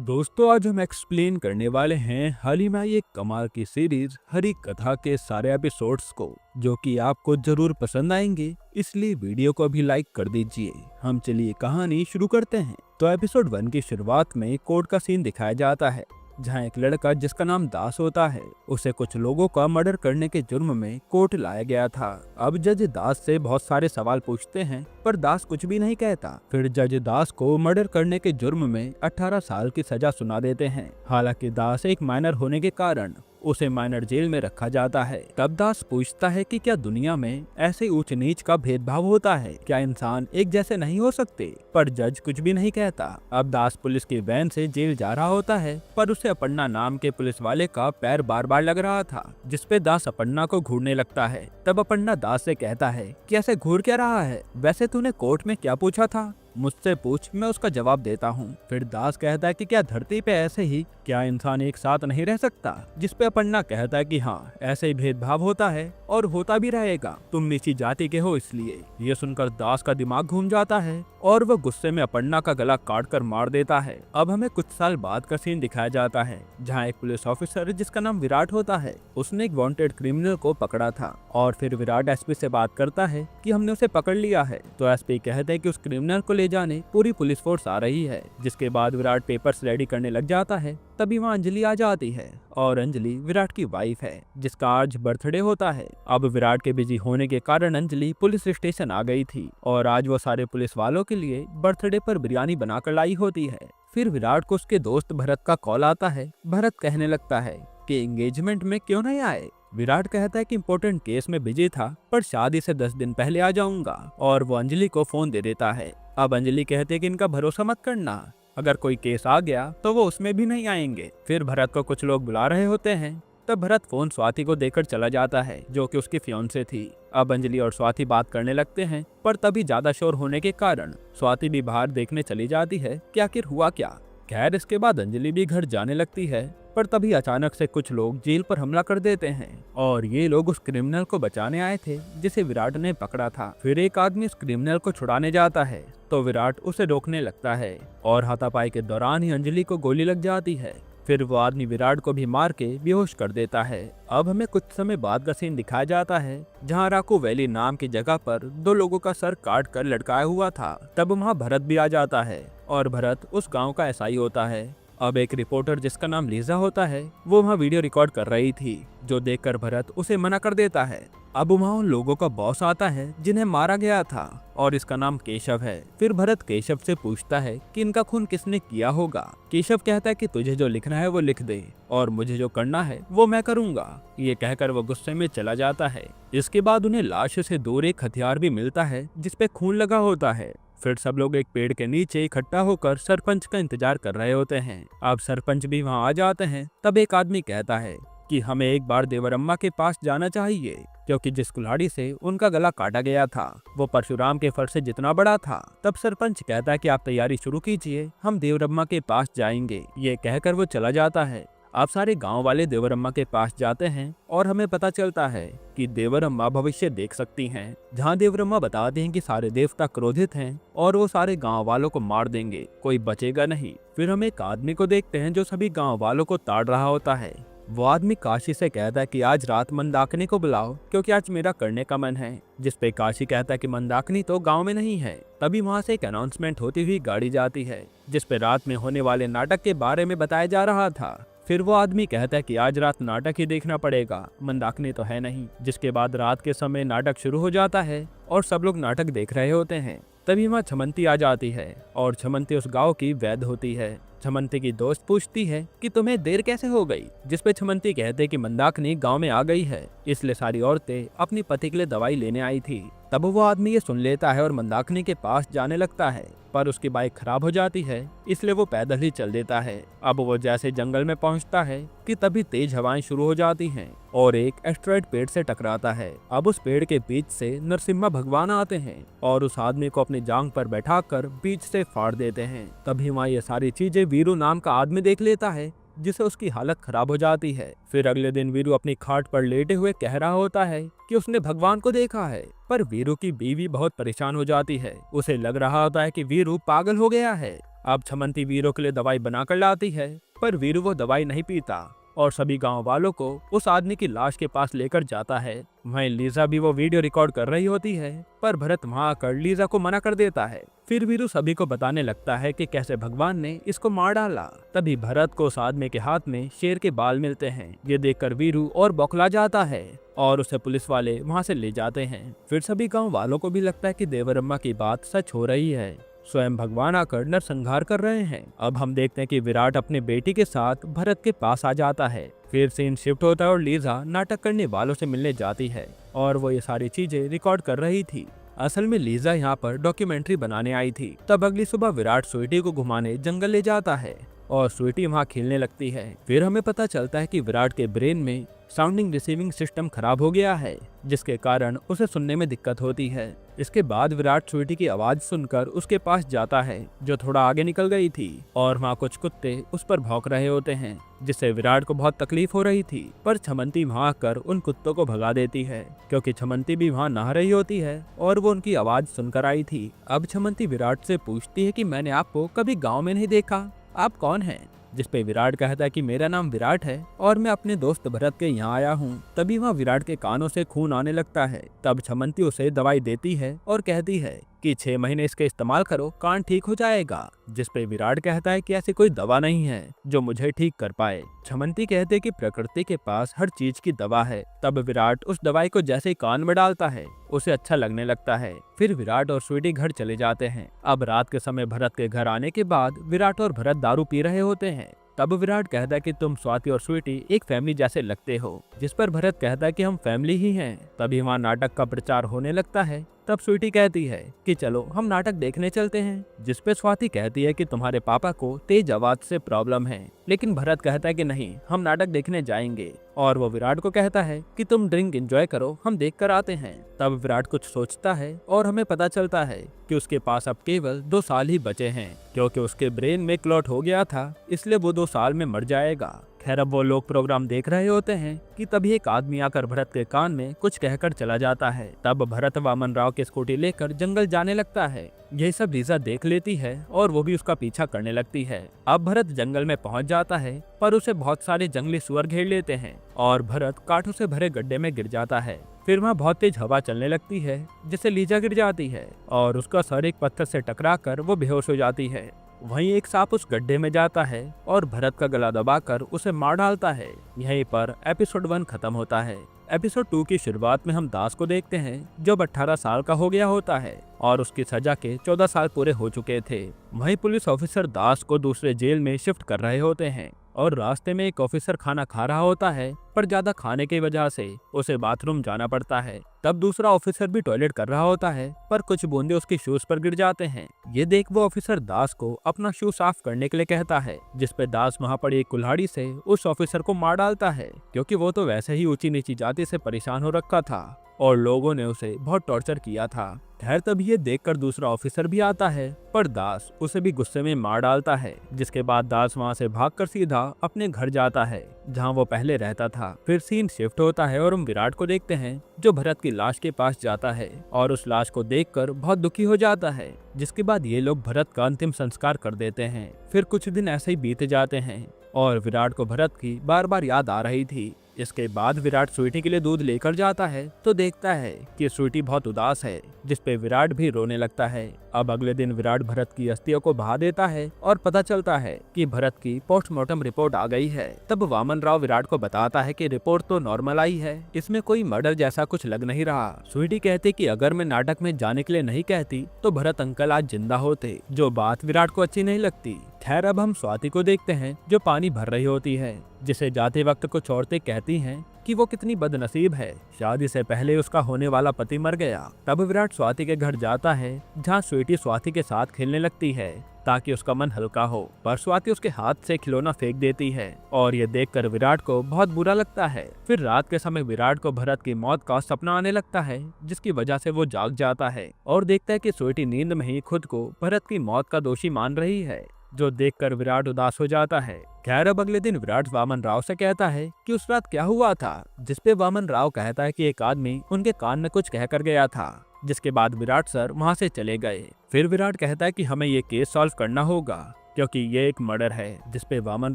दोस्तों, आज हम एक्सप्लेन करने वाले हैं हाल ही में आई एक कमाल की सीरीज हरी कथा के सारे एपिसोड्स को, जो कि आपको जरूर पसंद आएंगे। इसलिए वीडियो को अभी लाइक कर दीजिए। हम चलिए कहानी शुरू करते हैं। तो एपिसोड 1 की शुरुआत में कोर्ट का सीन दिखाया जाता है, जहां एक लड़का जिसका नाम दास होता है, उसे कुछ लोगों का मर्डर करने के जुर्म में कोर्ट लाया गया था। अब जज दास से बहुत सारे सवाल पूछते हैं, पर दास कुछ भी नहीं कहता। फिर जज दास को मर्डर करने के जुर्म में 18 साल की सजा सुना देते हैं। हालांकि दास एक माइनर होने के कारण उसे माइनर जेल में रखा जाता है। तब दास पूछता है कि क्या दुनिया में ऐसे ऊंच नीच का भेदभाव होता है? क्या इंसान एक जैसे नहीं हो सकते? पर जज कुछ भी नहीं कहता। अब दास पुलिस की वैन से जेल जा रहा होता है, पर उसे अपर्णा नाम के पुलिस वाले का पैर बार बार लग रहा था, जिसपे दास अपर्णा को घूरने लगता है। तब अपर्णा दास से कहता है कि ऐसे घूर क्या रहा है? वैसे तूने कोर्ट में क्या पूछा था? मुझसे पूछ, मैं उसका जवाब देता हूँ। फिर दास कहता है कि क्या धरती पे ऐसे ही क्या इंसान एक साथ नहीं रह सकता? जिसपे अपर्णा कहता है कि हाँ, ऐसे ही भेदभाव होता है और होता भी रहेगा। तुम नीची जाति के हो इसलिए। ये सुनकर दास का दिमाग घूम जाता है और वह गुस्से में अपर्णा का गला काट कर मार देता है। अब हमें कुछ साल बाद का सीन दिखाया जाता है, जहाँ एक पुलिस ऑफिसर जिसका नाम विराट होता है, उसने एक वांटेड क्रिमिनल को पकड़ा था। और फिर विराट एसपी से बात करता है कि हमने उसे पकड़ लिया है। तो एसपी कहते हैं कि उस क्रिमिनल को ले जाने पूरी पुलिस फोर्स आ रही है। जिसके बाद विराट पेपर्स रेडी करने लग जाता है। तभी वहाँ अंजलि आ जाती है, और अंजलि विराट की वाइफ है, जिसका आज बर्थडे होता है। अब विराट के बिजी होने के कारण अंजलि पुलिस स्टेशन आ गई थी, और आज वो सारे पुलिस वालों के लिए बर्थडे पर बिरयानी बनाकर लाई होती है। फिर विराट को उसके दोस्त भरत का कॉल आता है। भरत कहने लगता है कि एंगेजमेंट में क्यों नहीं आए? विराट कहता है कि इम्पोर्टेंट केस में बिजी था, पर शादी से 10 दिन पहले आ जाऊंगा। और वो अंजलि को फोन दे देता है। अब अंजलि कहते हैं कि इनका भरोसा मत करना, अगर कोई केस आ गया तो वो उसमें भी नहीं आएंगे। फिर भरत को कुछ लोग बुला रहे होते हैं। तब भरत फोन स्वाति को देकर चला जाता है, जो कि उसकी फियांसे थी। अब अंजलि और स्वाति बात करने लगते हैं, पर तभी ज्यादा शोर होने के कारण स्वाति भी बाहर देखने चली जाती है कि आखिर हुआ क्या। खैर, इसके बाद अंजलि भी घर जाने लगती है, पर तभी अचानक से कुछ लोग जेल पर हमला कर देते हैं, और ये लोग उस क्रिमिनल को बचाने आए थे जिसे विराट ने पकड़ा था। फिर एक आदमी उस क्रिमिनल को छुड़ाने जाता है, तो विराट उसे रोकने लगता है, और हाथापाई के दौरान ही अंजलि को गोली लग जाती है। फिर वो आदमी विराट को भी मार के बेहोश कर देता है। अब हमें कुछ समय बाद का सीन दिखाया जाता है, जहाँ राकू वैली नाम की जगह पर 2 लोगों का सर काट कर लटकाया हुआ था। तब वहाँ भरत भी आ जाता है, और भरत उस गांव का एसआई होता है। अब एक रिपोर्टर जिसका नाम लीजा होता है, वो वहाँ वीडियो रिकॉर्ड कर रही थी, जो देखकर भरत उसे मना कर देता है। अब वहाँ उन लोगों का बॉस आता है जिन्हें मारा गया था, और इसका नाम केशव है। फिर भरत केशव से पूछता है कि इनका खून किसने किया होगा। केशव कहता है कि तुझे जो लिखना है वो लिख दे, और मुझे जो करना है वो मैं करूंगा। ये कहकर वो गुस्से में चला जाता है। इसके बाद उन्हें लाश से दूर एक हथियार भी मिलता है, जिसपे खून लगा होता है। फिर सब लोग एक पेड़ के नीचे इकट्ठा होकर सरपंच का इंतजार कर रहे होते हैं। अब सरपंच भी वहाँ आ जाते हैं। तब एक आदमी कहता है कि हमें एक बार देवरम्मा के पास जाना चाहिए, क्योंकि जिस कुल्हाड़ी से उनका गला काटा गया था वो परशुराम के फर से जितना बड़ा था। तब सरपंच कहता है कि आप तैयारी शुरू कीजिए, हम देवरम्मा के पास जाएंगे। ये कहकर वो चला जाता है। अब सारे गांव वाले देवरम्मा के पास जाते हैं, और हमें पता चलता है कि देवरम्मा भविष्य देख सकती हैं, जहां देवरम्मा बताते हैं कि सारे देवता क्रोधित हैं और वो सारे गांव वालों को मार देंगे, कोई बचेगा नहीं। फिर हम एक आदमी को देखते हैं जो सभी गांव वालों को ताड़ रहा होता है। वो आदमी काशी से कहता है कि आज रात मंदाकिनी को बुलाओ, क्योंकि आज मेरा करने का मन है। जिसपे काशी कहता है कि मंदाकिनी तो गांव में नहीं है। तभी वहां से एक अनाउंसमेंट होती हुई गाड़ी जाती है, जिसपे रात में होने वाले नाटक के बारे में बताया जा रहा था। फिर वो आदमी कहता है कि आज रात नाटक ही देखना पड़ेगा, मंदाकिनी तो है नहीं। जिसके बाद रात के समय नाटक शुरू हो जाता है, और सब लोग नाटक देख रहे होते हैं। तभी वहाँ छमंती आ जाती है, और छमंती उस गांव की वैद्य होती है। छमंती की दोस्त पूछती है कि तुम्हें देर कैसे हो गई? जिसपे छमंती कहते कि मंदाकिनी गांव में आ गई है, इसलिए सारी औरतें अपनी पति के लिए दवाई लेने आई थी। तब वो आदमी ये सुन लेता है और मंदाकिनी के पास जाने लगता है, पर उसकी बाइक खराब हो जाती है, इसलिए वो पैदल ही चल देता है। अब वो जैसे जंगल में पहुंचता है कि तभी तेज हवाएं शुरू हो जाती हैं, और एक एस्टेरॉयड पेड़ से टकराता है। अब उस पेड़ के बीच से नरसिम्हा भगवान आते हैं, और उस आदमी को अपनी जांग पर बैठाकर बीच से फाड़ देते हैं। तभी वहाँ ये सारी चीजें वीरू नाम का आदमी देख लेता है, जिससे उसकी हालत खराब हो जाती है। फिर अगले दिन वीरू अपनी खाट पर लेटे हुए कह रहा होता है कि उसने भगवान को देखा है, पर वीरू की बीवी बहुत परेशान हो जाती है। उसे लग रहा होता है कि वीरू पागल हो गया है। अब छमंती वीरू के लिए दवाई बनाकर लाती है, पर वीरू वो दवाई नहीं पीता और सभी गांव वालों को उस आदमी की लाश के पास लेकर जाता है। वहीं लीजा भी वो वीडियो रिकॉर्ड कर रही होती है, पर भरत वहां आकर लीजा को मना कर देता है। फिर वीरू सभी को बताने लगता है कि कैसे भगवान ने इसको मार डाला। तभी भरत को उस आदमी के हाथ में शेर के बाल मिलते हैं। ये देखकर वीरू और बौखला जाता है और उसे पुलिस वाले वहां से ले जाते हैं। फिर सभी गाँव वालों को भी लगता है कि देवरम्मा की बात सच हो रही है। स्वयं भगवान आकर नरसंहार कर रहे हैं। अब हम देखते हैं कि विराट अपनी बेटी के साथ भरत के पास आ जाता है। फिर सीन शिफ्ट होता है और लीजा नाटक करने वालों से मिलने जाती है और वो ये सारी चीजें रिकॉर्ड कर रही थी। असल में लीजा यहाँ पर डॉक्यूमेंट्री बनाने आई थी। तब अगली सुबह विराट स्वीटी को घुमाने जंगल ले जाता है और स्वीटी वहाँ खेलने लगती है। फिर हमें पता चलता है कि विराट के ब्रेन में साउंडिंग रिसीविंग सिस्टम खराब हो गया है, जिसके कारण उसे सुनने में दिक्कत होती है। इसके बाद विराट स्वीटी की आवाज सुनकर उसके पास जाता है, जो थोड़ा आगे निकल गई थी, और वहाँ कुछ कुत्ते उस पर भौंक रहे होते हैं, जिससे विराट को बहुत तकलीफ हो रही थी। पर छमंती वहाँ आकर उन कुत्तों को भगा देती है, क्योंकि छमंती भी वहाँ नहा रही होती है और वो उनकी आवाज सुनकर आई थी। अब छमंती विराट से पूछती है कि मैंने आपको कभी गाँव में नहीं देखा, आप कौन हैं? जिसपे विराट कहता है कि मेरा नाम विराट है और मैं अपने दोस्त भरत के यहाँ आया हूँ। तभी वहाँ विराट के कानों से खून आने लगता है। तब छमंती उसे दवाई देती है और कहती है कि 6 महीने इसके इस्तेमाल करो, कान ठीक हो जाएगा। जिसपे विराट कहता है कि ऐसी कोई दवा नहीं है जो मुझे ठीक कर पाए। छमंती कहते हैं कि प्रकृति के पास हर चीज की दवा है। तब विराट उस दवाई को जैसे ही कान में डालता है, उसे अच्छा लगने लगता है। फिर विराट और स्वीटी घर चले जाते हैं। अब रात के समय भरत के घर आने के बाद विराट और भरत दारू पी रहे होते हैं। तब विराट कहता है कि तुम स्वाति और स्वीटी एक फैमिली जैसे लगते हो, जिस पर भरत कहता है कि हम फैमिली ही हैं। तभी वहाँ नाटक का प्रचार होने लगता है। तब स्वीटी कहती है कि चलो हम नाटक देखने चलते हैं, जिसपे स्वाति कहती है कि तुम्हारे पापा को तेज आवाज से प्रॉब्लम है। लेकिन भरत कहता है कि नहीं, हम नाटक देखने जाएंगे, और वो विराट को कहता है कि तुम ड्रिंक एंजॉय करो, हम देख कर आते हैं। तब विराट कुछ सोचता है और हमें पता चलता है कि उसके पास अब केवल 2 साल ही बचे हैं, क्योंकि उसके ब्रेन में क्लॉट हो गया था, इसलिए वो 2 साल में मर जाएगा। खैर, अब वो लोग प्रोग्राम देख रहे होते हैं कि तभी एक आदमी आकर भरत के कान में कुछ कहकर चला जाता है। तब भरत वामन राव की स्कूटी लेकर जंगल जाने लगता है। यह सब लीजा देख लेती है और वो भी उसका पीछा करने लगती है। अब भरत जंगल में पहुंच जाता है, पर उसे बहुत सारे जंगली सुअर घेर लेते हैं और भरत कांटों से भरे गड्ढे में गिर जाता है। फिर वहाँ बहुत तेज हवा चलने लगती है, जिससे लीजा गिर जाती है और उसका सर एक पत्थर से टकराकर वो बेहोश हो जाती है। वहीं एक सांप उस गड्ढे में जाता है और भरत का गला दबाकर उसे मार डालता है। यहीं पर एपिसोड 1 खत्म होता है। एपिसोड 2 की शुरुआत में हम दास को देखते हैं, जो 18 साल का हो गया होता है और उसकी सजा के 14 साल पूरे हो चुके थे। वहीं पुलिस ऑफिसर दास को दूसरे जेल में शिफ्ट कर रहे होते हैं और रास्ते में एक ऑफिसर खाना खा रहा होता है, पर ज्यादा खाने की वजह से उसे बाथरूम जाना पड़ता है। तब दूसरा ऑफिसर भी टॉयलेट कर रहा होता है, पर कुछ बूंदे उसके शूज पर गिर जाते हैं। ये देख वो ऑफिसर दास को अपना शू साफ करने के लिए कहता है, जिसपे दास वहाँ पड़ी एक कुल्हाड़ी से उस ऑफिसर को मार डालता है, क्योंकि वो तो वैसे ही ऊंची नीची जाति से परेशान हो रखा था और लोगों ने उसे बहुत टॉर्चर किया था। खैर, तभी ये देखकर दूसरा ऑफिसर भी आता है, पर दास उसे भी गुस्से में मार डालता है। जिसके बाद दास वहाँ से भागकर सीधा अपने घर जाता है, जहाँ वो पहले रहता था। फिर सीन शिफ्ट होता है और हम विराट को देखते हैं, जो भरत की लाश के पास जाता है और उस लाश को देखकर बहुत दुखी हो जाता है। जिसके बाद ये लोग भरत का अंतिम संस्कार कर देते हैं। फिर कुछ दिन ऐसे ही बीत जाते हैं और विराट को भरत की बार बार याद आ रही थी। इसके बाद विराट स्वीटी के लिए दूध लेकर जाता है तो देखता है कि स्वीटी बहुत उदास है, जिसपे विराट भी रोने लगता है। अब अगले दिन विराट भरत की अस्थियों को बहा देता है और पता चलता है कि भरत की पोस्टमार्टम रिपोर्ट आ गई है। तब वामन राव विराट को बताता है कि रिपोर्ट तो नॉर्मल आई है, इसमें कोई मर्डर जैसा कुछ लग नहीं रहा। स्वीटी कहती कि अगर मैं नाटक में जाने के लिए नहीं कहती तो भरत अंकल आज जिंदा होते, जो बात विराट को अच्छी नहीं लगती। खैर, अब हम स्वाति को देखते हैं, जो पानी भर रही होती है, जिसे जाते वक्त कुछ औरतें कहती हैं कि वो कितनी बदनसीब है, शादी से पहले उसका होने वाला पति मर गया। तब विराट स्वाति के घर जाता है, जहाँ स्वीटी स्वाति के साथ खेलने लगती है ताकि उसका मन हल्का हो, पर स्वाति उसके हाथ से खिलौना फेंक देती है और ये देखकर विराट को बहुत बुरा लगता है। फिर रात के समय विराट को भरत की मौत का सपना आने लगता है, जिसकी वजह से वो जाग जाता है और देखता है कि स्वीटी नींद में ही खुद को भरत की मौत का दोषी मान रही है। जो देखकर विराट उदास हो जाता है। खैर अब अगले दिन विराट वामन राव से कहता है कि उस रात क्या हुआ था, जिसपे वामन राव कहता है कि एक आदमी उनके कान में कुछ कहकर गया था। जिसके बाद विराट सर वहाँ से चले गए। फिर विराट कहता है कि हमें ये केस सॉल्व करना होगा क्योंकि ये एक मर्डर है। जिसपे वामन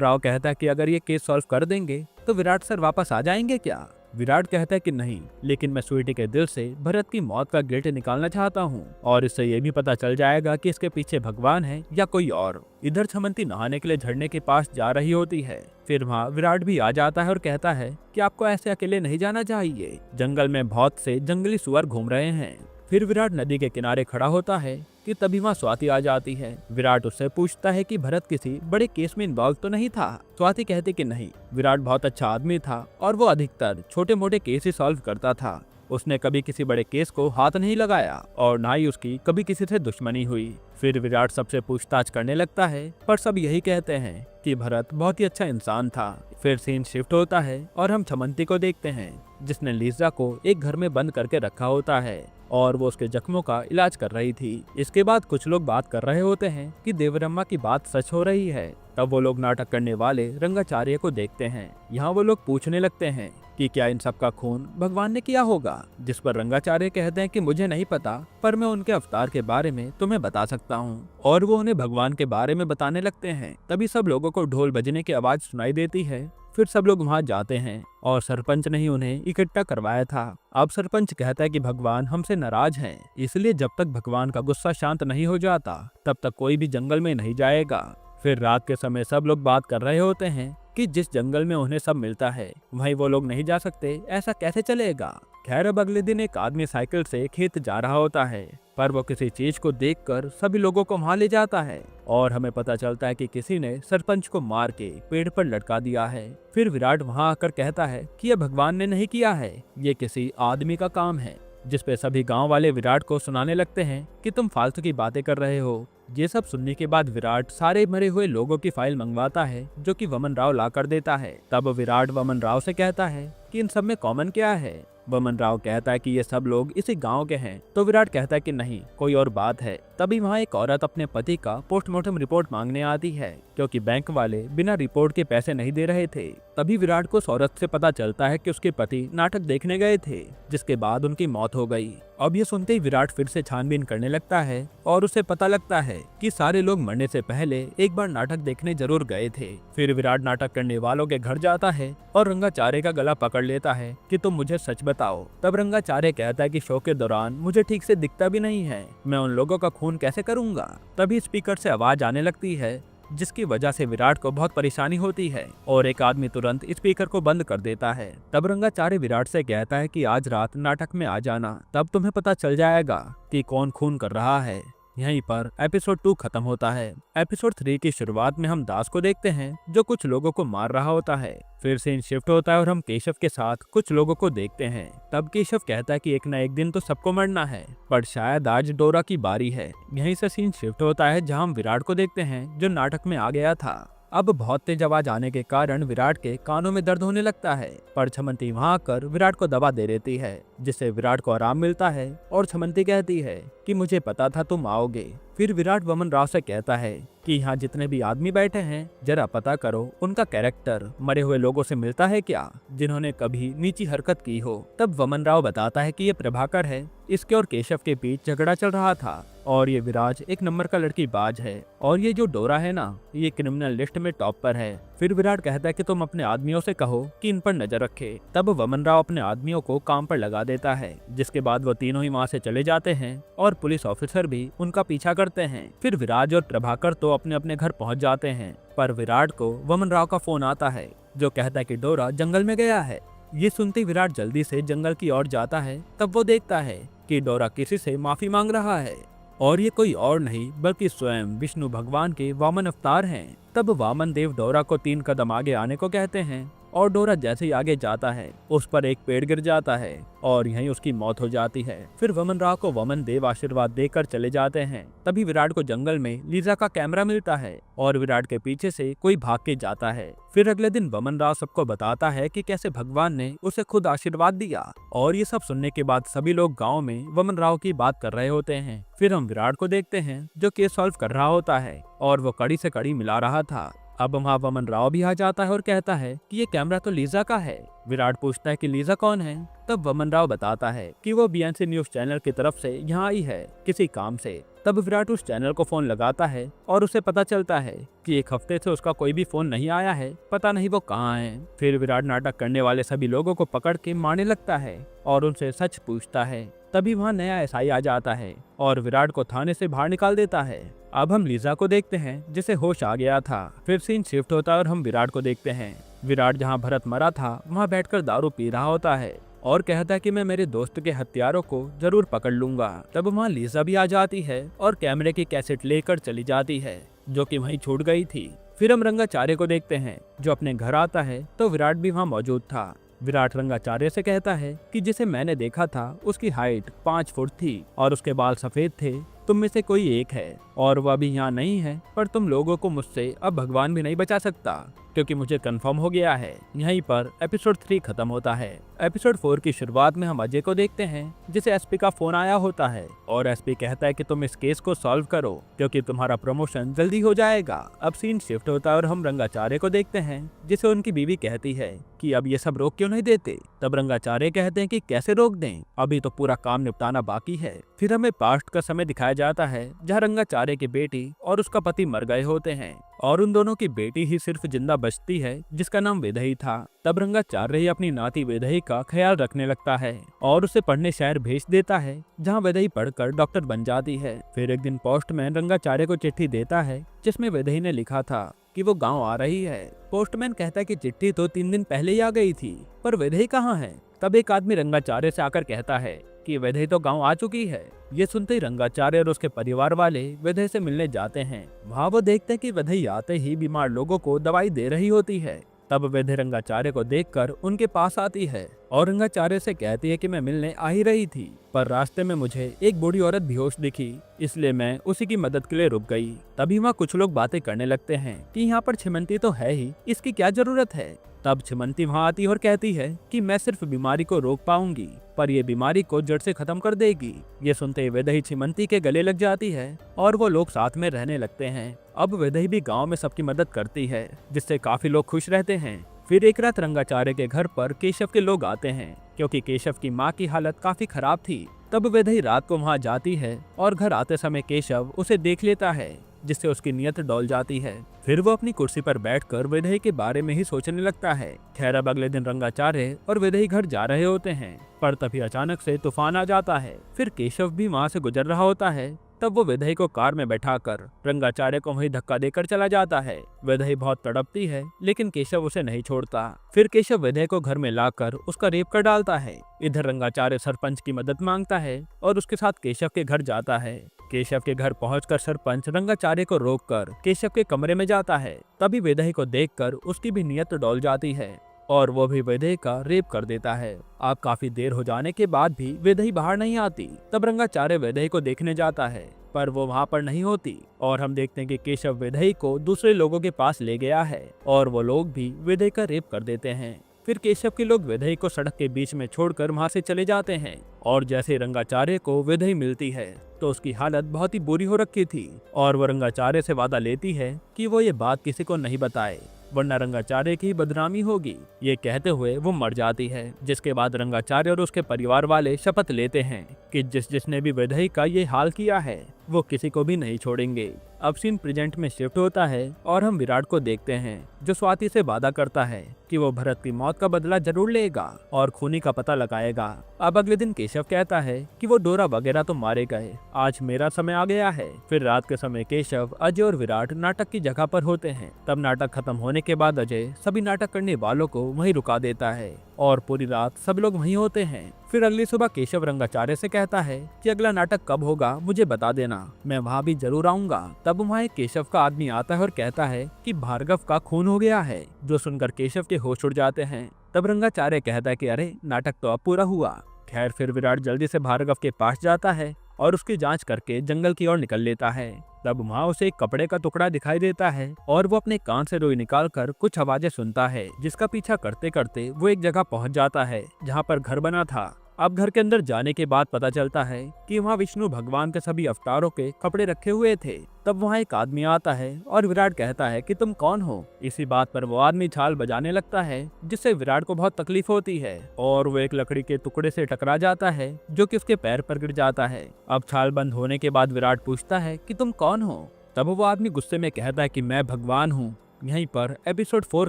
राव कहता है कि अगर ये केस सॉल्व कर देंगे तो विराट सर वापस आ जाएंगे क्या। विराट कहता है कि नहीं, लेकिन मैं स्वीटी के दिल से भरत की मौत का गिल्ट निकालना चाहता हूँ और इससे ये भी पता चल जाएगा कि इसके पीछे भगवान है या कोई और। इधर छमंती नहाने के लिए झरने के पास जा रही होती है। फिर वहाँ विराट भी आ जाता है और कहता है कि आपको ऐसे अकेले नहीं जाना चाहिए, जंगल में बहुत से जंगली सुअर घूम रहे हैं। फिर विराट नदी के किनारे खड़ा होता है कि तभी वहाँ स्वाति आ जाती है। विराट उससे पूछता है कि भरत किसी बड़े केस में इन्वॉल्व तो नहीं था। स्वाति कहती कि नहीं, विराट बहुत अच्छा आदमी था और वो अधिकतर छोटे मोटे केस ही सॉल्व करता था। उसने कभी किसी बड़े केस को हाथ नहीं लगाया और ना ही उसकी कभी किसी से दुश्मनी हुई। फिर विराट सबसे पूछताछ करने लगता है पर सब यही कहते हैं कि भरत बहुत ही अच्छा इंसान था। फिर सीन शिफ्ट होता है और हम छमंती को देखते हैं जिसने लीजा को एक घर में बंद करके रखा होता है और वो उसके जख्मों का इलाज कर रही थी। इसके बाद कुछ लोग बात कर रहे होते हैं कि देवरम्मा की बात सच हो रही है। तब वो लोग नाटक करने वाले रंगाचार्य को देखते हैं। यहाँ वो लोग पूछने लगते हैं कि क्या इन सब का खून भगवान ने किया होगा। जिस पर रंगाचार्य कहते हैं कि मुझे नहीं पता, पर मैं उनके अवतार के बारे में तुम्हें बता सकता हूँ। और वो उन्हें भगवान के बारे में बताने लगते हैं। तभी सब लोगों को ढोल बजने की आवाज सुनाई देती है। फिर सब लोग वहाँ जाते हैं और सरपंच ने ही उन्हें इकट्ठा करवाया था। अब सरपंच कहता है कि भगवान हमसे नाराज हैं, इसलिए जब तक भगवान का गुस्सा शांत नहीं हो जाता तब तक कोई भी जंगल में नहीं जाएगा। फिर रात के समय सब लोग बात कर रहे होते हैं कि जिस जंगल में उन्हें सब मिलता है वहीं वो लोग नहीं जा सकते, ऐसा कैसे चलेगा। खैर अब अगले दिन एक आदमी साइकिल से खेत जा रहा होता है पर वो किसी चीज को देखकर सभी लोगों को वहां ले जाता है और हमें पता चलता है कि किसी ने सरपंच को मार के पेड़ पर लटका दिया है। फिर विराट वहां आकर कहता है कि यह भगवान ने नहीं किया है, ये किसी आदमी का काम है। जिसपे सभी गांव वाले विराट को सुनाने लगते हैं कि तुम फालतू की बातें कर रहे हो। ये सब सुनने के बाद विराट सारे मरे हुए लोगों की फाइल मंगवाता है जो कि वमन राव ला कर देता है। तब विराट वमन राव से कहता है कि इन सब में कॉमन क्या है। वमन राव कहता है कि ये सब लोग इसी गांव के हैं। तो विराट कहता है कि नहीं, कोई और बात है। तभी वहाँ एक औरत अपने पति का पोस्टमार्टम रिपोर्ट मांगने आती है क्योंकि बैंक वाले बिना रिपोर्ट के पैसे नहीं दे रहे थे। तभी विराट को उस औरत से पता चलता है कि उसके पति नाटक देखने गए थे जिसके बाद उनकी मौत हो गई। अब ये सुनते ही विराट फिर से छानबीन करने लगता है और उसे पता लगता है कि सारे लोग मरने से पहले एक बार नाटक देखने जरूर गए थे। फिर विराट नाटक करने वालों के घर जाता है और रंगाचार्य का गला पकड़ लेता है कि तुम मुझे सच बताओ। तब रंगाचार्य कहता है कि शो के दौरान मुझे ठीक से दिखता भी नहीं है, मैं उन लोगों का खून कैसे करूंगा। तभी स्पीकर से आवाज आने लगती है जिसकी वजह से विराट को बहुत परेशानी होती है और एक आदमी तुरंत स्पीकर को बंद कर देता है। तब रंगाचार्य विराट से कहता है कि आज रात नाटक में आ जाना, तब तुम्हें पता चल जाएगा कि कौन खून कर रहा है। यहीं पर एपिसोड 2 खत्म होता है। एपिसोड 3 की शुरुआत में हम दास को देखते हैं जो कुछ लोगों को मार रहा होता है। फिर सीन शिफ्ट होता है और हम केशव के साथ कुछ लोगों को देखते हैं। तब केशव कहता है कि एक न एक दिन तो सबको मरना है, पर शायद आज डोरा की बारी है। यहीं से सीन शिफ्ट होता है जहां हम विराट को देखते हैं जो नाटक में आ गया था। अब बहुत तेज आवाज आने के कारण विराट के कानों में दर्द होने लगता है, पर छमंती वहां आकर विराट को दवा दे देती है जिससे विराट को आराम मिलता है और छमंती कहती है कि मुझे पता था तुम आओगे। फिर विराट वमन राव से कहता है कि यहाँ जितने भी आदमी बैठे हैं जरा पता करो उनका कैरेक्टर मरे हुए लोगों से मिलता है क्या, जिन्होंने कभी नीची हरकत की हो। तब वमन राव बताता है कि ये प्रभाकर है, इसके और केशव के बीच झगड़ा चल रहा था और ये विराज एक नंबर का लड़की बाज है और ये जो डोरा है ना, ये क्रिमिनल लिस्ट में टॉप पर है। फिर विराट कहता है कि तुम अपने आदमियों से कहो कि इन पर नजर रखे। तब वमन राव अपने आदमियों को काम पर लगा देता है, जिसके बाद वो तीनों ही वहाँ से चले जाते हैं और पुलिस ऑफिसर भी उनका पीछा करते हैं। फिर विराज और प्रभाकर तो अपने अपने घर पहुँच जाते हैं, पर विराट को वमन राव का फोन आता है जो कहता है कि डोरा जंगल में गया है। ये सुनते विराट जल्दी से जंगल की ओर जाता है। तब वो देखता है कि डोरा किसी से माफी मांग रहा है और ये कोई और नहीं बल्कि स्वयं विष्णु भगवान के वामन अवतार हैं। तब वामन देव डोरा को 3 कदम आगे आने को कहते हैं और डोरा जैसे ही आगे जाता है उस पर एक पेड़ गिर जाता है और यहीं उसकी मौत हो जाती है। फिर वमन राव को वमन देव आशीर्वाद देकर चले जाते हैं। तभी विराट को जंगल में लीजा का कैमरा मिलता है और विराट के पीछे से कोई भाग के जाता है। फिर अगले दिन वमन राव सबको बताता है कि कैसे भगवान ने उसे खुद आशीर्वाद दिया और ये सब सुनने के बाद सभी लोग गाँव में वमन राव की बात कर रहे होते हैं। फिर हम विराट को देखते हैं जो केस सॉल्व कर रहा होता है और वो कड़ी से कड़ी मिला रहा था। अब वहाँ वमन राव भी आ जाता है और कहता है कि ये कैमरा तो लीजा का है। विराट पूछता है कि लीजा कौन है। तब वमन राव बताता है कि वो बीएनसी न्यूज चैनल की तरफ से यहाँ आई है किसी काम से। तब विराट उस चैनल को फोन लगाता है और उसे पता चलता है कि एक हफ्ते से उसका कोई भी फोन नहीं आया है, पता नहीं वो कहाँ है। फिर विराट नाटक करने वाले सभी लोगों को पकड़ के मारने लगता है और उनसे सच पूछता है। तभी वहाँ नया एसआई आ जाता है और विराट को थाने से बाहर निकाल देता है। अब हम लीजा को देखते हैं जिसे होश आ गया था। फिर सीन शिफ्ट होता है और हम विराट को देखते हैं। विराट जहाँ भरत मरा था वहाँ बैठकर दारू पी रहा होता है और कहता है कि मैं मेरे दोस्त के हत्यारों को जरूर पकड़ लूंगा। तब वहाँ लीजा भी आ जाती है और कैमरे की कैसेट लेकर चली जाती है जो कि वहीं छूट गई थी। फिर हम रंगाचार्य को देखते हैं जो अपने घर आता है तो विराट भी वहाँ मौजूद था। विराट रंगाचार्य से कहता है कि जिसे मैंने देखा था उसकी हाइट 5 फुट थी और उसके बाल सफेद थे। तुम में से कोई एक है और वह अभी यहाँ नहीं है, पर तुम लोगों को मुझसे अब भगवान भी नहीं बचा सकता क्योंकि मुझे कंफर्म हो गया है। यहीं पर एपिसोड 3 खत्म होता है। एपिसोड 4 की शुरुआत में हम अजय को देखते हैं जिसे एसपी का फोन आया होता है और एसपी कहता है कि तुम इस केस को सॉल्व करो क्योंकि तुम्हारा प्रमोशन जल्दी हो जाएगा। अब सीन शिफ्ट होता है और हम रंगाचार्य को देखते हैं जिसे उनकी बीवी कहती है कि अब ये सब रोक क्यों नहीं देते। तब रंगाचार्य कहते हैं कि कैसे रोक दें, अभी तो पूरा काम निपटाना बाकी है। फिर हमें पास्ट का समय दिखाया जाता है जहाँ रंगाचार्य की बेटी और उसका पति मर गए होते हैं और उन दोनों की बेटी ही सिर्फ जिंदा बचती है जिसका नाम वेदई था। तब रंगाचार्य ही अपनी नाती वेदई का ख्याल रखने लगता है और उसे पढ़ने शहर भेज देता है जहाँ वेदई पढ़कर डॉक्टर बन जाती है। फिर एक दिन पोस्टमैन रंगाचार्य को चिट्ठी देता है जिसमें वेदई ने लिखा था कि वो गांव आ रही है। पोस्टमैन कहता है कि चिट्ठी तो 3 दिन पहले ही आ गई थी, पर वेदई कहाँ है। तब एक आदमी रंगाचार्य से आकर कहता है कि वेदई तो गांव आ चुकी है। ये सुनते ही रंगाचार्य और उसके परिवार वाले वेदई से मिलने जाते हैं। वहाँ वो देखते हैं कि वेदई आते ही बीमार लोगों को दवाई दे रही होती है। तब वेदई रंगाचार्य को देखकर उनके पास आती है और रंगाचार्य से कहती है कि मैं मिलने आ ही रही थी, पर रास्ते में मुझे एक बूढ़ी औरत बेहोश दिखी, इसलिए मैं उसी की मदद के लिए रुक गई। तभी वहाँ कुछ लोग बातें करने लगते हैं कि यहाँ पर छिमंती तो है ही, इसकी क्या जरूरत है। तब छिमंती वहाँ आती है और कहती है कि मैं सिर्फ बीमारी को रोक पाऊंगी, पर ये बीमारी को जड़ से खत्म कर देगी। ये सुनते ही वेदई छिमंती के गले लग जाती है और वो लोग साथ में रहने लगते हैं। अब वेदई भी गांव में सबकी मदद करती है जिससे काफी लोग खुश रहते हैं। फिर एक रात रंगाचार्य के घर पर केशव के लोग आते हैं क्योंकि केशव की माँ की हालत काफी खराब थी। तब वेदई रात को वहाँ जाती है और घर आते समय केशव उसे देख लेता है जिससे उसकी नीयत डोल जाती है। फिर वो अपनी कुर्सी पर बैठकर वेदई के बारे में ही सोचने लगता है। खैर अब अगले दिन रंगाचार्य और वेदई घर जा रहे होते हैं, पर तभी अचानक से तूफान आ जाता है। फिर केशव भी वहाँ से गुजर रहा होता है। तब वो वेदई को कार में बैठाकर रंगाचार्य को वहीं धक्का देकर चला जाता है। वेदई बहुत तड़पती है लेकिन केशव उसे नहीं छोड़ता। फिर केशव वेदई को घर में लाकर उसका रेप कर डालता है। इधर रंगाचार्य सरपंच की मदद मांगता है और उसके साथ केशव के घर जाता है। केशव के घर पहुंचकर सरपंच रंगाचार्य को रोककर केशव के कमरे में जाता है। तभी वेदई को देखकर उसकी भी नीयत डोल जाती है और वो भी वेदई का रेप कर देता है। अब काफी देर हो जाने के बाद भी वेदई बाहर नहीं आती। तब रंगाचार्य वेदई को देखने जाता है पर वो वहाँ पर नहीं होती और हम देखते हैं कि केशव वेदई को दूसरे लोगों के पास ले गया है और वो लोग भी वेदई का रेप कर देते हैं। फिर केशव के लोग वेदई को सड़क के बीच में छोड़कर वहाँ से चले जाते हैं और जैसे रंगाचार्य को वेदई मिलती है तो उसकी हालत बहुत ही बुरी हो रखी थी और वो रंगाचार्य से वादा लेती है कि वो ये बात किसी को नहीं बताए वरना रंगाचार्य की बदनामी होगी। ये कहते हुए वो मर जाती है, जिसके बाद रंगाचार्य और उसके परिवार वाले शपथ लेते हैं कि जिसने भी वेदई का ये हाल किया है वो किसी को भी नहीं छोड़ेंगे। अब सीन प्रेजेंट में शिफ्ट होता है और हम विराट को देखते हैं जो स्वाति से वादा करता है कि वो भरत की मौत का बदला जरूर लेगा और खूनी का पता लगाएगा। अब अगले दिन केशव कहता है कि वो डोरा वगैरह तो मारे गए, आज मेरा समय आ गया है। फिर रात के समय केशव, अजय और विराट नाटक की जगह पर होते हैं। तब नाटक खत्म होने के बाद अजय सभी नाटक करने वालों को वहीं रुका देता है और पूरी रात सब लोग वहीं होते हैं। फिर फिर अगली सुबह केशव रंगाचार्य से कहता है कि अगला नाटक कब होगा मुझे बता देना, मैं वहाँ भी जरूर आऊंगा। तब वहाँ एक केशव का आदमी आता है और कहता है कि भार्गव का खून हो गया है, जो सुनकर केशव के होश उड़ जाते हैं। तब रंगाचार्य कहता है कि अरे नाटक तो अब पूरा हुआ। खैर फिर विराट जल्दी से भार्गव के पास जाता है और उसकी जांच करके जंगल की ओर निकल लेता है। तब वहाँ उसे एक कपड़े का टुकड़ा दिखाई देता है और वो अपने कान से रुई निकालकर कुछ आवाजें सुनता है, जिसका पीछा करते करते वो एक जगह पहुँच जाता है जहाँ पर घर बना था। अब घर के अंदर जाने के बाद पता चलता है कि वहाँ विष्णु भगवान के सभी अवतारों के कपड़े रखे हुए थे। तब वहाँ एक आदमी आता है और विराट कहता है कि तुम कौन हो। इसी बात पर वो आदमी छाल बजाने लगता है, जिससे विराट को बहुत तकलीफ होती है और वो एक लकड़ी के टुकड़े से टकरा जाता है जो कि उसके पैर पर गिर जाता है। अब छाल बंद होने के बाद विराट पूछता है कि तुम कौन हो। तब वो आदमी गुस्से में कहता है कि मैं भगवान हूँ। यहीं पर एपिसोड 4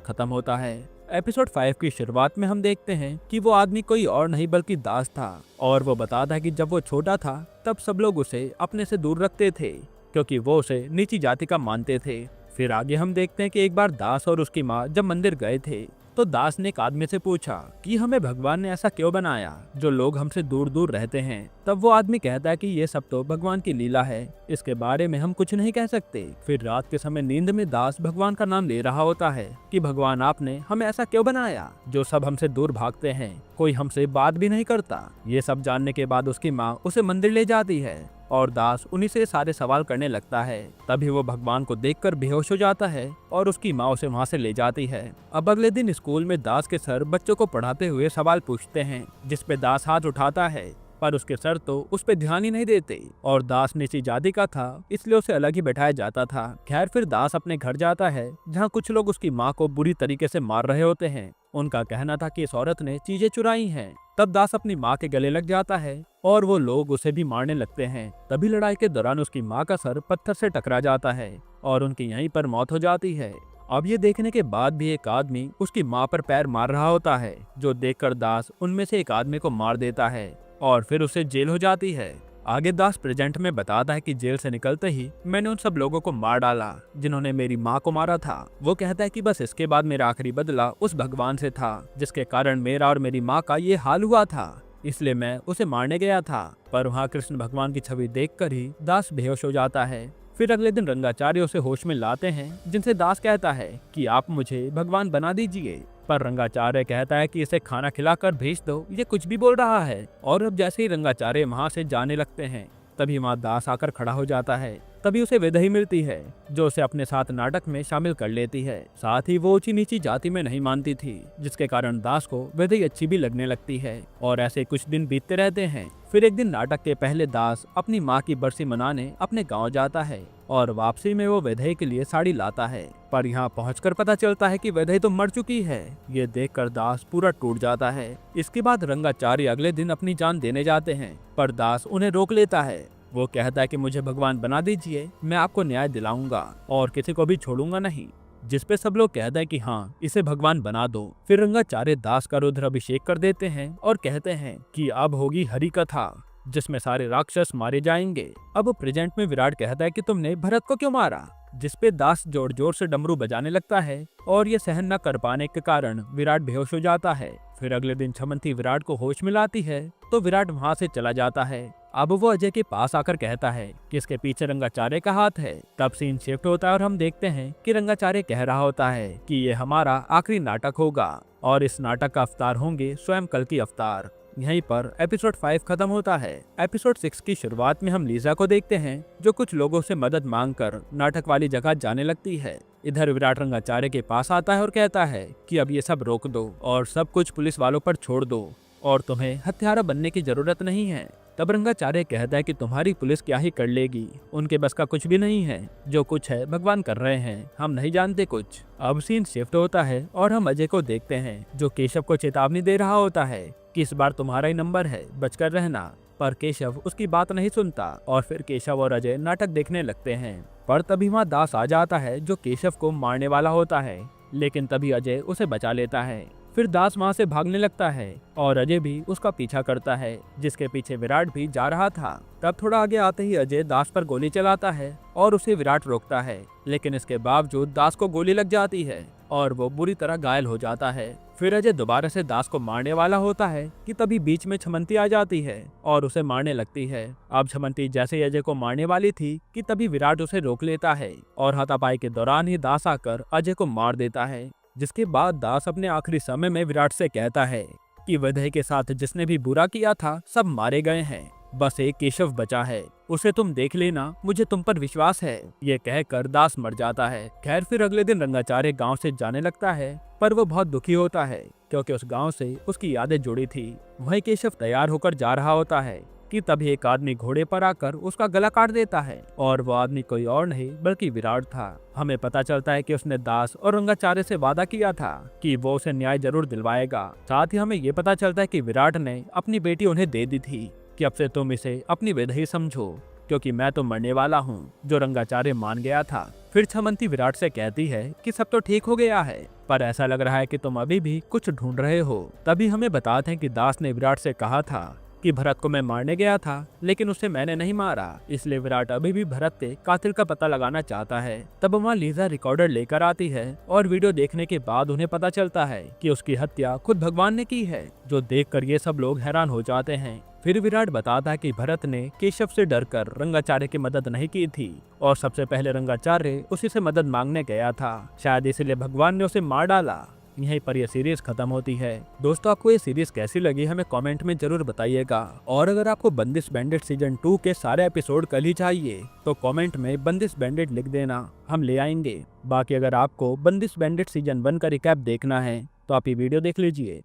खत्म होता है। एपिसोड 5 की शुरुआत में हम देखते हैं कि वो आदमी कोई और नहीं बल्कि दास था और वो बताता है कि जब वो छोटा था तब सब लोग उसे अपने से दूर रखते थे क्योंकि वो उसे नीची जाति का मानते थे। फिर आगे हम देखते हैं कि एक बार दास और उसकी माँ जब मंदिर गए थे तो दास ने एक आदमी से पूछा कि हमें भगवान ने ऐसा क्यों बनाया जो लोग हमसे दूर दूर रहते हैं। तब वो आदमी कहता है कि ये सब तो भगवान की लीला है, इसके बारे में हम कुछ नहीं कह सकते। फिर रात के समय नींद में दास भगवान का नाम ले रहा होता है कि भगवान आपने हमें ऐसा क्यों बनाया जो सब हमसे दूर भागते हैं, कोई हमसे बात भी नहीं करता। ये सब जानने के बाद उसकी माँ उसे मंदिर ले जाती है और दास उन्हीं से सारे सवाल करने लगता है। तभी वो भगवान को देखकर बेहोश हो जाता है और उसकी माँ उसे वहाँ से ले जाती है। अब अगले दिन स्कूल में दास के सर बच्चों को पढ़ाते हुए सवाल पूछते हैं, जिसपे दास हाथ उठाता है पर उसके सर तो उस पे ध्यान ही नहीं देते और दास नीची जाति का था इसलिए उसे अलग ही बैठाया जाता था। खैर फिर दास अपने घर जाता है जहाँ कुछ लोग उसकी माँ को बुरी तरीके से मार रहे होते हैं। उनका कहना था कि इस औरत ने चीजें चुराई हैं। तब दास अपनी माँ के गले लग जाता है और वो लोग उसे भी मारने लगते हैं। तभी लड़ाई के दौरान उसकी माँ का सर पत्थर से टकरा जाता है और उनकी यहीं पर मौत हो जाती है। अब ये देखने के बाद भी एक आदमी उसकी माँ पर पैर मार रहा होता है, जो देखकर दास उनमें से एक आदमी को मार देता है और फिर उसे जेल हो जाती है। आगे दास प्रेजेंट में बताता है कि जेल से निकलते ही मैंने उन सब लोगों को मार डाला जिन्होंने मेरी माँ को मारा था। वो कहता है कि बस इसके बाद मेरा आखिरी बदला उस भगवान से था जिसके कारण मेरा और मेरी माँ का ये हाल हुआ था, इसलिए मैं उसे मारने गया था। पर वहाँ कृष्ण भगवान की छवि देखकर ही दास बेहोश हो जाता है। फिर अगले दिन रंगाचार्य उसे होश में लाते हैं, जिनसे दास कहता है कि आप मुझे भगवान बना दीजिए। पर रंगाचार्य कहता है कि इसे खाना खिलाकर भेज दो, ये कुछ भी बोल रहा है। और अब जैसे ही रंगाचार्य वहाँ से जाने लगते हैं तभी वहाँ दास आकर खड़ा हो जाता है। तभी उसे विदाई मिलती है जो उसे अपने साथ नाटक में शामिल कर लेती है। साथ ही वो ऊंची नीची जाति में नहीं मानती थी, जिसके कारण दास को विदाई अच्छी भी लगने लगती है। और ऐसे कुछ दिन बीतते रहते हैं। फिर एक दिन नाटक के पहले दास अपनी माँ की बरसी मनाने अपने गाँव जाता है और वापसी में वो विदाई के लिए साड़ी लाता है। पर यहाँ पहुंचकर पता चलता है कि विदाई तो मर चुकी है। ये देखकर दास पूरा टूट जाता है। इसके बाद रंगाचार्य अगले दिन अपनी जान देने जाते हैं, पर दास उन्हें रोक लेता है। वो कहता है कि मुझे भगवान बना दीजिए, मैं आपको न्याय दिलाऊंगा और किसी को भी छोड़ूंगा नहीं। जिसपे सब लोग कहते हैं कि हाँ, इसे भगवान बना दो। फिर रंगाचार्य दास का रुद्र अभिषेक कर देते हैं और कहते हैं कि अब होगी हरि कथा, जिसमें सारे राक्षस मारे जाएंगे। अब प्रेजेंट में विराट कहता है कि तुमने भरत को क्यों मारा, जिसपे दास जोर जोर से डमरू बजाने लगता है और ये सहन न कर पाने के कारण विराट बेहोश हो जाता है। फिर अगले दिन छमंती विराट को होश में लाती है तो विराट वहाँ से चला जाता है। अब वो अजय के पास आकर कहता है कि इसके पीछे रंगाचार्य का हाथ है। तब सीन शिफ्ट होता है और हम देखते हैं कि रंगाचार्य कह रहा होता है कि ये हमारा आखिरी नाटक होगा और इस नाटक का अवतार होंगे स्वयं कल की अवतार। यहीं पर एपिसोड 5 खत्म होता है। एपिसोड 6 की शुरुआत में हम लीजा को देखते हैं, जो कुछ लोगों से मदद मांगकर नाटक वाली जगह जाने लगती है। इधर विराट रंगाचार्य के पास आता है और कहता है कि अब ये सब रोक दो और सब कुछ पुलिस वालों पर छोड़ दो और तुम्हें हत्यारा बनने की जरूरत नहीं है। तब रंगाचार्य कहता है कि तुम्हारी पुलिस क्या ही कर लेगी, उनके बस का कुछ भी नहीं है, जो कुछ है भगवान कर रहे हैं, हम नहीं जानते कुछ। अब सीन शिफ्ट होता है और हम अजय को देखते हैं, जो केशव को चेतावनी दे रहा होता है कि इस बार तुम्हारा ही नंबर है, बचकर रहना। पर केशव उसकी बात नहीं सुनता और फिर केशव और अजय नाटक देखने लगते हैं। पर तभी वहाँ दास आ जाता है, जो केशव को मारने वाला होता है, लेकिन तभी अजय उसे बचा लेता है। फिर दास वहाँ से भागने लगता है और अजय भी उसका पीछा करता है, जिसके पीछे विराट भी जा रहा था। तब थोड़ा आगे आते ही अजय दास पर गोली चलाता है और उसे विराट रोकता है, लेकिन इसके बावजूद दास को गोली लग जाती है और वो बुरी तरह घायल हो जाता है। फिर अजय दोबारा से दास को मारने वाला होता है कि तभी बीच में छमंती आ जाती है और उसे मारने लगती है। अब छमंती जैसे ही अजय को मारने वाली थी कि तभी विराट उसे रोक लेता है और हाथापाई के दौरान ही दास आकर अजय को मार देता है। जिसके बाद दास अपने आखिरी समय में विराट से कहता है कि वैदेही के साथ जिसने भी बुरा किया था सब मारे गए हैं, बस एक केशव बचा है, उसे तुम देख लेना, मुझे तुम पर विश्वास है। ये कहकर दास मर जाता है। खैर फिर अगले दिन रंगाचार्य गांव से जाने लगता है, पर वो बहुत दुखी होता है क्योंकि उस गांव से उसकी यादें जुड़ी थी। वही केशव तैयार होकर जा रहा होता है कि तभी एक आदमी घोड़े पर आकर उसका गला काट देता है और वो आदमी कोई और नहीं बल्कि विराट था। हमें पता चलता है कि उसने दास और रंगाचार्य से वादा किया था कि वो उसे न्याय जरूर दिलवाएगा। साथ ही हमें ये पता चलता है कि विराट ने अपनी बेटी उन्हें दे दी थी कि अब से तुम इसे अपनी वैदेही समझो क्योंकि मैं तो मरने वाला हूँ, जो रंगाचार्य मान गया था। फिर छमंती विराट से कहती है कि सब तो ठीक हो गया है, पर ऐसा लग रहा है कि तुम अभी भी कुछ ढूंढ रहे हो। तभी हमें बताते हैं कि दास ने विराट से कहा था कि भरत को मैं मारने गया था लेकिन उसे मैंने नहीं मारा, इसलिए विराट अभी भी भरत के कातिल का पता लगाना चाहता है। तब वहाँ लीजा रिकॉर्डर लेकर आती है और वीडियो देखने के बाद उन्हें पता चलता है कि उसकी हत्या खुद भगवान ने की है, जो देखकर ये सब लोग हैरान हो जाते हैं। फिर विराट बताता है कि भरत ने केशव से डरकर रंगाचार्य की मदद नहीं की थी और सबसे पहले रंगाचार्य उसी से मदद मांगने गया था, शायद इसलिए भगवान ने उसे मार डाला। यहीं पर यह सीरीज खत्म होती है। दोस्तों आपको ये सीरीज कैसी लगी हमें कमेंट में जरूर बताइएगा, और अगर आपको बंदिश बैंडिट सीजन 2 के सारे एपिसोड कल ही चाहिए तो कमेंट में बंदिश बैंडिट लिख देना, हम ले आएंगे। बाकी अगर आपको बंदिश बैंडिट सीजन 1 का रिकैप देखना है तो आप ये वीडियो देख लीजिए।